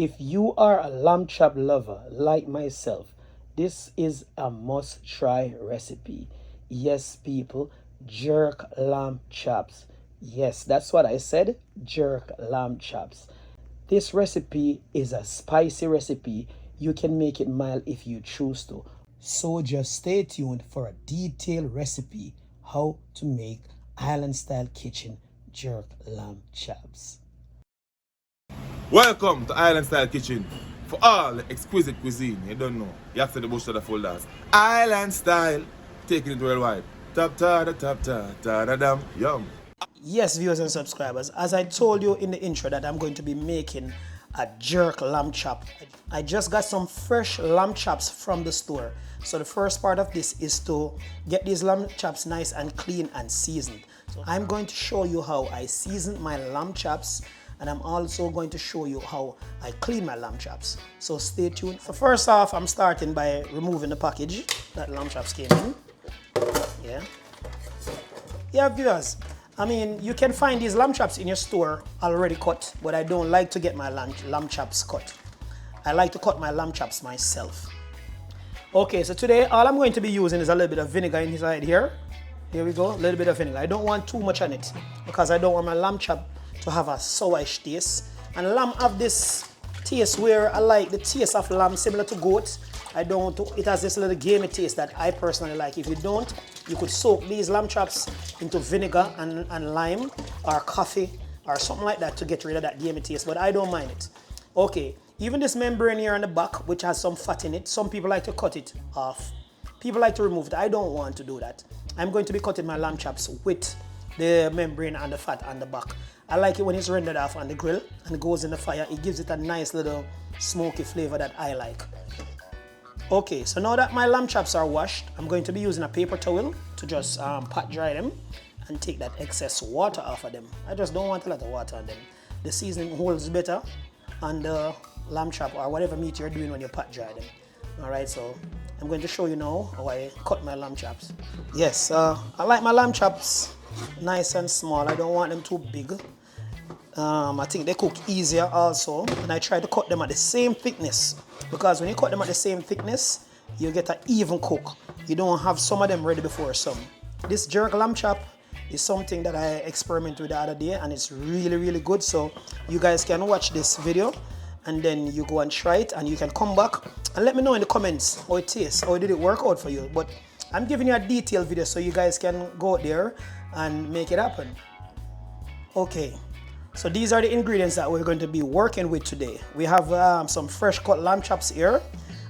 If you are a lamb chop lover like myself, this is a must try recipe. Yes, people, jerk lamb chops. Yes, that's what I said, jerk lamb chops. This recipe is a spicy recipe. You can make it mild if you choose to. So just stay tuned for a detailed recipe how to make island style kitchen jerk lamb chops. Welcome to Island Style Kitchen. For all the exquisite cuisine, you don't know. You have to the bush to the full dance. Island Style, taking it worldwide. Top ta da top ta ta da dam yum. Yes, viewers and subscribers, as I told you in the intro that I'm going to be making a jerk lamb chop. I just got some fresh lamb chops from the store. So the first part of this is to get these lamb chops nice and clean and seasoned. So I'm going to show you how I season my lamb chops, and I'm also going to show you how I clean my lamb chops. So stay tuned. So first off, I'm starting by removing the package that lamb chops came in. Yeah, viewers, I mean, you can find these lamb chops in your store already cut, but I don't like to get my lamb chops cut. I like to cut my lamb chops myself. Okay, so today all I'm going to be using is a little bit of vinegar inside here. Here we go, a little bit of vinegar. I don't want too much on it because I don't want my lamb chop to have a sourish taste. And lamb have this taste where I like the taste of lamb similar to goat. It has this little gamey taste that I personally like. If you don't, you could soak these lamb chops into vinegar and lime or coffee or something like that to get rid of that gamey taste, but I don't mind it. Okay, even this membrane here on the back, which has some fat in it, some people like to cut it off. People like to remove it. I don't want to do that. I'm going to be cutting my lamb chops with the membrane and the fat on the back. I like it when it's rendered off on the grill and it goes in the fire. It gives it a nice little smoky flavor that I like. Okay, so now that my lamb chops are washed, I'm going to be using a paper towel to just pat dry them and take that excess water off of them. I just don't want a lot of water on them. The seasoning holds better on the lamb chop or whatever meat you're doing when you pat dry them. Alright, so I'm going to show you now how I cut my lamb chops. Yes, I like my lamb chops nice and small. I don't want them too big. I think they cook easier also, and I try to cut them at the same thickness, because when you cut them at the same thickness, you get an even cook. You don't have some of them ready before some. This jerk lamb chop is something that I experimented with the other day, and it's really good. So you guys can watch this video and then you go and try it, and you can come back and let me know in the comments how it tastes, how did it work out for you. But I'm giving you a detailed video so you guys can go out there and make it happen. Okay. So these are the ingredients that we're going to be working with today. We have some fresh cut lamb chops here.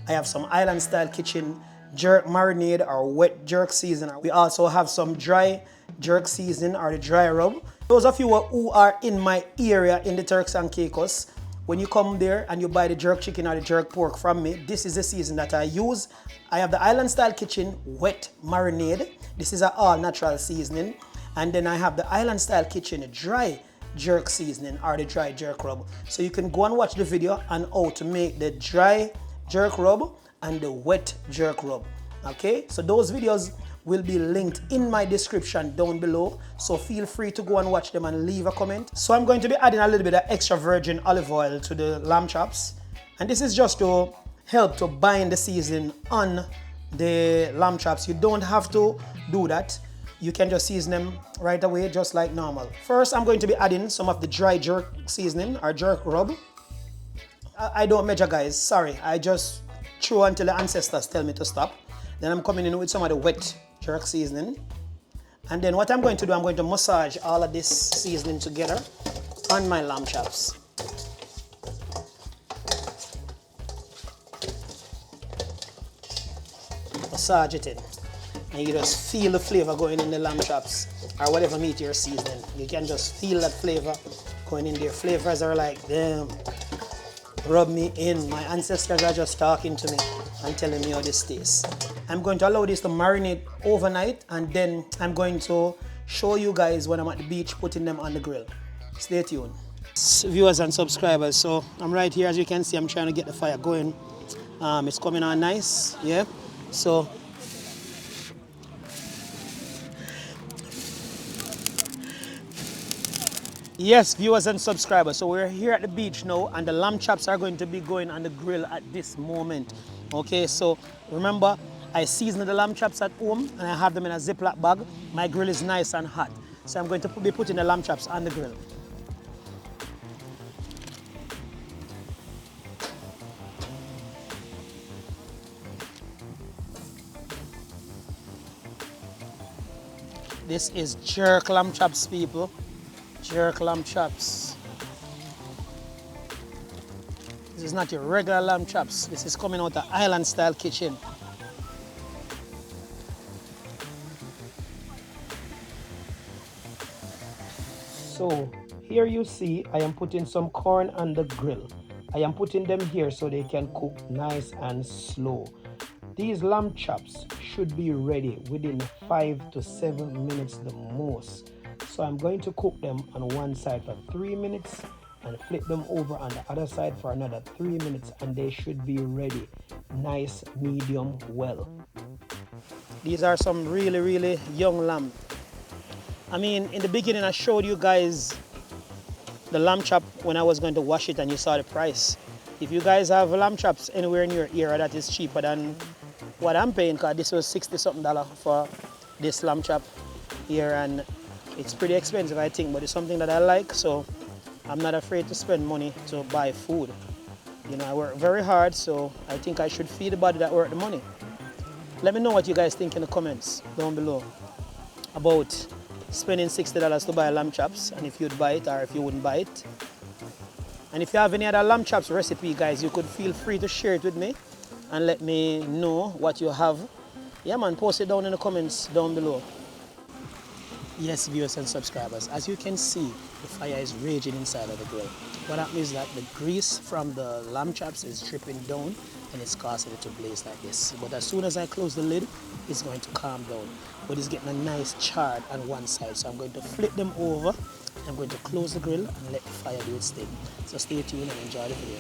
I have some Island Style Kitchen jerk marinade or wet jerk seasoning. We also have some dry jerk seasoning or the dry rub. Those of you who are in my area in the Turks and Caicos, when you come there and you buy the jerk chicken or the jerk pork from me, this is the season that I use. I have the Island Style Kitchen wet marinade. This is an all natural seasoning. And then I have the Island Style Kitchen dry jerk seasoning or the dry jerk rub. So you can go and watch the video on how to make the dry jerk rub and the wet jerk rub. Okay, so those videos will be linked in my description down below, so feel free to go and watch them and leave a comment. So I'm going to be adding a little bit of extra virgin olive oil to the lamb chops, and this is just to help to bind the seasoning on the lamb chops. You don't have to do that. You can just season them right away, just like normal. First, I'm going to be adding some of the dry jerk seasoning or jerk rub. I don't measure, guys, sorry. I just throw until the ancestors tell me to stop. Then I'm coming in with some of the wet jerk seasoning. And then what I'm going to do, I'm going to massage all of this seasoning together on my lamb chops. Massage it in. And you just feel the flavor going in the lamb chops or whatever meat you're seasoning. You can just feel that flavor going in there. Flavors are like, damn, rub me in. My ancestors are just talking to me and telling me how this tastes. I'm going to allow this to marinate overnight, and then I'm going to show you guys when I'm at the beach putting them on the grill. Stay tuned. Viewers and subscribers, so I'm right here. As you can see, I'm trying to get the fire going. It's coming on nice, yeah. So Yes, viewers and subscribers. So we're here at the beach now, and the lamb chops are going to be going on the grill at this moment. Okay, so remember, I seasoned the lamb chops at home, and I have them in a Ziploc bag. My grill is nice and hot, so I'm going to be putting the lamb chops on the grill. This is jerk lamb chops, people. Jerk lamb chops. This is not your regular lamb chops. This is coming out of island style kitchen. So here you see I am putting some corn on the grill. I am putting them here so they can cook nice and slow. These lamb chops should be ready within 5 to 7 minutes the most. So I'm going to cook them on one side for 3 minutes and flip them over on the other side for another 3 minutes, and they should be ready nice medium well. These are some really young lamb. I mean, in the beginning I showed you guys the lamb chop when I was going to wash it, and you saw the price. If you guys have lamb chops anywhere in your area that is cheaper than what I'm paying, because this was $60 something for this lamb chop here, and it's pretty expensive I think, but it's something that I like, so I'm not afraid to spend money to buy food. You know, I work very hard, so I think I should feed the body that worth the money. Let me know what you guys think in the comments down below about spending $60 to buy lamb chops, and if you'd buy it or if you wouldn't buy it. And if you have any other lamb chops recipe, guys, you could feel free to share it with me and let me know what you have. Yeah man, post it down in the comments down below. Yes, viewers and subscribers, as you can see, the fire is raging inside of the grill. What happens is that the grease from the lamb chops is dripping down and it's causing it to blaze like this. But as soon as I close the lid, it's going to calm down. But it's getting a nice char on one side, so I'm going to flip them over. I'm going to close the grill and let the fire do its thing. So stay tuned and enjoy the video.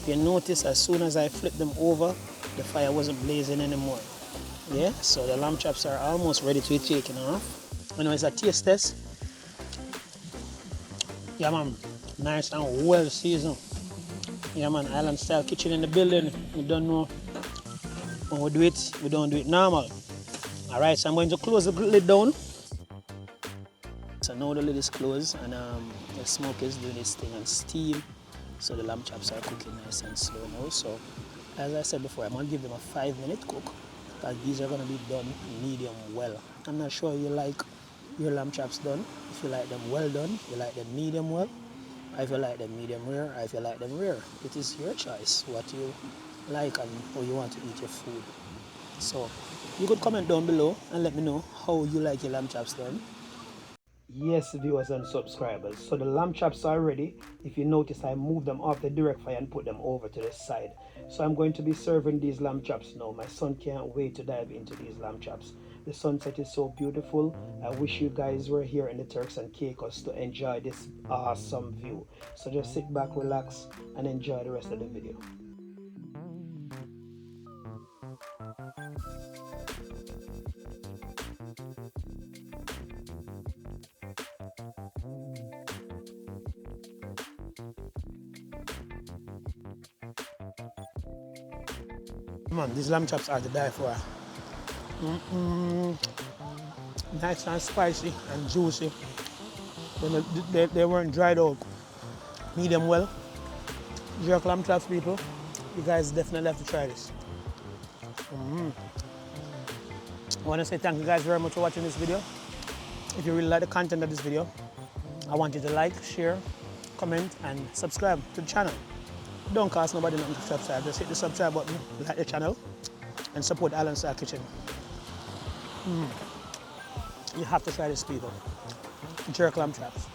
You notice as soon as I flip them over, the fire wasn't blazing anymore. Yeah, so the lamb chops are almost ready to be taken off. You know, it's a taste test. Yeah man, nice and well seasoned. Yeah man, island style kitchen in the building. You don't know, when we do it, we don't do it normal. Alright, so I'm going to close the lid down. So now the lid is closed, and the smoke is doing its thing and steam. So the lamb chops are cooking nice and slow now. So as I said before, I'm going to give them a 5-minute cook, because these are going to be done medium well. I'm not sure you like your lamb chops done. If you like them well done, you like them medium well. If you like them medium rare, or if you like them rare, it is your choice what you like and how you want to eat your food. So you could comment down below and let me know how you like your lamb chops done. Yes, viewers and subscribers, so the lamb chops are ready. If you notice, I moved them off the direct fire and put them over to the side. So I'm going to be serving these lamb chops now. My son can't wait to dive into these lamb chops. The sunset is so beautiful. I wish you guys were here in the Turks and Caicos to enjoy this awesome view. So just sit back, relax, and enjoy the rest of the video. Man, these lamb chops are to die for. Nice and spicy and juicy. They weren't dried out. Medium well. Jerk lamb chops, people. You guys definitely have to try this. I want to say thank you guys very much for watching this video. If you really like the content of this video, I want you to like, share, comment, and subscribe to the channel. Don't cost nobody nothing to subscribe. Just hit the subscribe button, like the channel, and support Island Style Kitchen. You have to try this, people. Jerk lamb chops.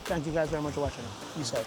Thank you guys very much for watching. Peace out.